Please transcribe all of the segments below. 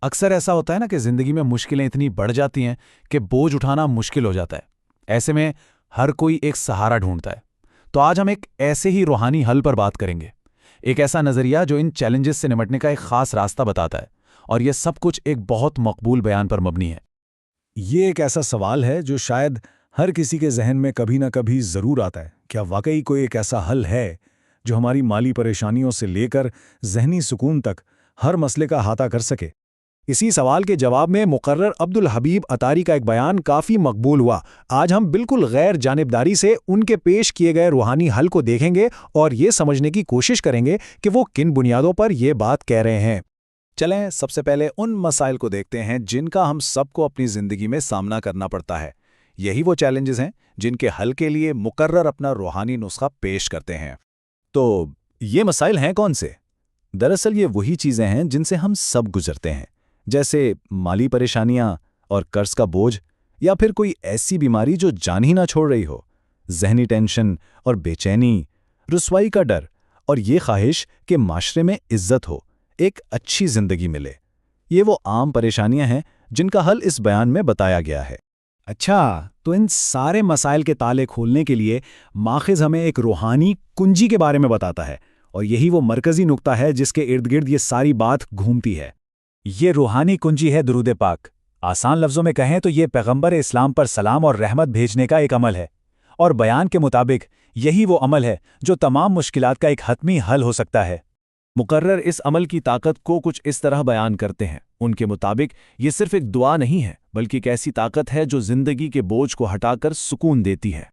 اکثر ایسا ہوتا ہے نا کہ زندگی میں مشکلیں اتنی بڑھ جاتی ہیں کہ بوجھ اٹھانا مشکل ہو جاتا ہے۔ ایسے میں ہر کوئی ایک سہارا ڈھونڈتا ہے۔ تو آج ہم ایک ایسے ہی روحانی حل پر بات کریں گے، ایک ایسا نظریہ جو ان چیلنجز سے نمٹنے کا ایک خاص راستہ بتاتا ہے، اور یہ سب کچھ ایک بہت مقبول بیان پر مبنی ہے۔ یہ ایک ایسا سوال ہے جو شاید ہر کسی کے ذہن میں کبھی نہ کبھی ضرور آتا ہے۔ کیا واقعی کوئی ایک ایسا حل ہے جو ہماری مالی پریشانیوں سے لے کر ذہنی سکون تک ہر مسئلے کا احاطہ کر سکے؟ اسی سوال کے جواب میں مقرر عبدالحبیب اتاری کا ایک بیان کافی مقبول ہوا۔ آج ہم بالکل غیر جانبداری سے ان کے پیش کیے گئے روحانی حل کو دیکھیں گے اور یہ سمجھنے کی کوشش کریں گے کہ وہ کن بنیادوں پر یہ بات کہہ رہے ہیں۔ چلیں سب سے پہلے ان مسائل کو دیکھتے ہیں جن کا ہم سب کو اپنی زندگی میں سامنا کرنا پڑتا ہے۔ یہی وہ چیلنجز ہیں جن کے حل کے لیے مقرر اپنا روحانی نسخہ پیش کرتے ہیں۔ تو یہ مسائل ہیں کون سے؟ دراصل یہ وہی چیزیں ہیں جن سے ہم سب گزرتے ہیں، جیسے مالی پریشانیاں اور قرض کا بوجھ، یا پھر کوئی ایسی بیماری جو جان ہی نہ چھوڑ رہی ہو، ذہنی ٹینشن اور بے چینی، رسوائی کا ڈر، اور یہ خواہش کہ معاشرے میں عزت ہو، ایک اچھی زندگی ملے۔ یہ وہ عام پریشانیاں ہیں جن کا حل اس بیان میں بتایا گیا ہے۔ اچھا، تو ان سارے مسائل کے تالے کھولنے کے لیے ماخذ ہمیں ایک روحانی کنجی کے بارے میں بتاتا ہے، اور یہی وہ مرکزی نقطہ ہے جس کے ارد گرد یہ ساری بات گھومتی ہے۔ یہ روحانی کنجی ہے درود پاک۔ آسان لفظوں میں کہیں تو یہ پیغمبر اسلام پر سلام اور رحمت بھیجنے کا ایک عمل ہے، اور بیان کے مطابق یہی وہ عمل ہے جو تمام مشکلات کا ایک حتمی حل ہو سکتا ہے۔ مقرر اس عمل کی طاقت کو کچھ اس طرح بیان کرتے ہیں۔ ان کے مطابق یہ صرف ایک دعا نہیں ہے، بلکہ ایک ایسی طاقت ہے جو زندگی کے بوجھ کو ہٹا کر سکون دیتی ہے۔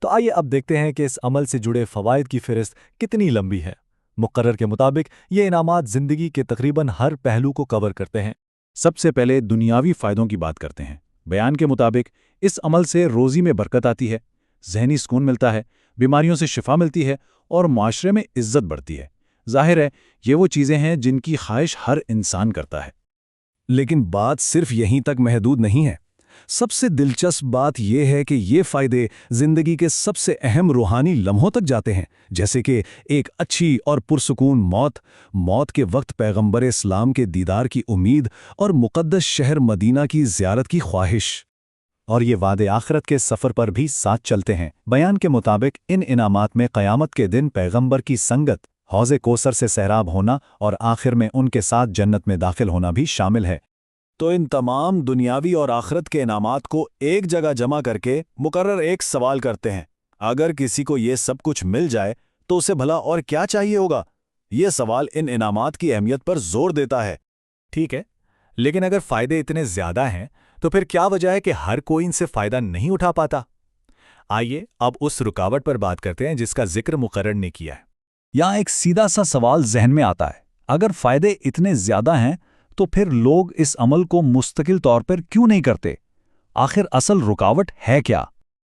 تو آئیے اب دیکھتے ہیں کہ اس عمل سے جڑے فوائد کی فہرست کتنی لمبی ہے۔ مقرر کے مطابق یہ انعامات زندگی کے تقریباً ہر پہلو کو کور کرتے ہیں۔ سب سے پہلے دنیاوی فائدوں کی بات کرتے ہیں۔ بیان کے مطابق اس عمل سے روزی میں برکت آتی ہے، ذہنی سکون ملتا ہے، بیماریوں سے شفا ملتی ہے، اور معاشرے میں عزت بڑھتی ہے۔ ظاہر ہے یہ وہ چیزیں ہیں جن کی خواہش ہر انسان کرتا ہے۔ لیکن بات صرف یہیں تک محدود نہیں ہے۔ سب سے دلچسپ بات یہ ہے کہ یہ فائدے زندگی کے سب سے اہم روحانی لمحوں تک جاتے ہیں، جیسے کہ ایک اچھی اور پرسکون موت کے وقت پیغمبر اسلام کے دیدار کی امید اور مقدس شہر مدینہ کی زیارت کی خواہش، اور یہ وعدے آخرت کے سفر پر بھی ساتھ چلتے ہیں۔ بیان کے مطابق ان انعامات میں قیامت کے دن پیغمبر کی سنگت، حوض کوثر سے سیراب ہونا، اور آخر میں ان کے ساتھ جنت میں داخل ہونا بھی شامل ہے۔ تو ان تمام دنیاوی اور آخرت کے انعامات کو ایک جگہ جمع کر کے مقرر ایک سوال کرتے ہیں: اگر کسی کو یہ سب کچھ مل جائے تو اسے بھلا اور کیا چاہیے ہوگا؟ یہ سوال ان انعامات کی اہمیت پر زور دیتا ہے۔ ٹھیک ہے، لیکن اگر فائدے اتنے زیادہ ہیں تو پھر کیا وجہ ہے کہ ہر کوئی ان سے فائدہ نہیں اٹھا پاتا؟ آئیے اب اس رکاوٹ پر بات کرتے ہیں جس کا ذکر مقرر نے کیا ہے۔ یہاں ایک سیدھا سا سوال ذہن میں آتا ہے: اگر فائدے اتنے زیادہ ہیں تو پھر لوگ اس عمل کو مستقل طور پر کیوں نہیں کرتے؟ آخر اصل رکاوٹ ہے کیا؟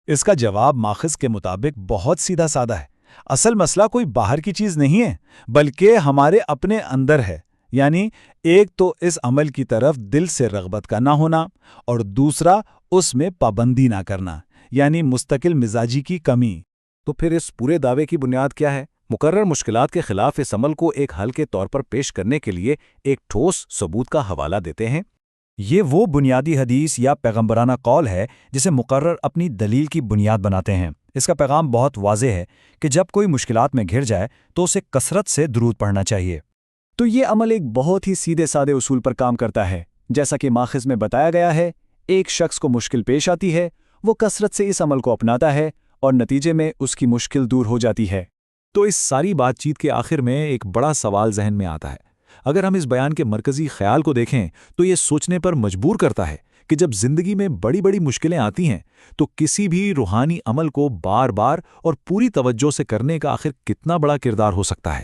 اس کا جواب ماخذ کے مطابق بہت سیدھا سادہ ہے۔ اصل مسئلہ کوئی باہر کی چیز نہیں ہے، بلکہ ہمارے اپنے اندر ہے۔ یعنی ایک تو اس عمل کی طرف دل سے رغبت کا نہ ہونا، اور دوسرا اس میں پابندی نہ کرنا، یعنی مستقل مزاجی کی کمی۔ تو پھر اس پورے دعوے کی بنیاد کیا ہے؟ مقرر مشکلات کے خلاف اس عمل کو ایک حل کے طور پر پیش کرنے کے لیے ایک ٹھوس ثبوت کا حوالہ دیتے ہیں۔ یہ وہ بنیادی حدیث یا پیغمبرانہ قول ہے جسے مقرر اپنی دلیل کی بنیاد بناتے ہیں۔ اس کا پیغام بہت واضح ہے کہ جب کوئی مشکلات میں گھر جائے تو اسے کثرت سے درود پڑھنا چاہیے۔ تو یہ عمل ایک بہت ہی سیدھے سادے اصول پر کام کرتا ہے۔ جیسا کہ ماخذ میں بتایا گیا ہے، ایک شخص کو مشکل پیش آتی ہے، وہ کثرت سے اس عمل کو اپناتا ہے، اور نتیجے میں اس کی مشکل دور ہو جاتی ہے۔ تو اس ساری بات چیت کے آخر میں ایک بڑا سوال ذہن میں آتا ہے۔ اگر ہم اس بیان کے مرکزی خیال کو دیکھیں تو یہ سوچنے پر مجبور کرتا ہے کہ جب زندگی میں بڑی بڑی مشکلیں آتی ہیں تو کسی بھی روحانی عمل کو بار بار اور پوری توجہ سے کرنے کا آخر کتنا بڑا کردار ہو سکتا ہے۔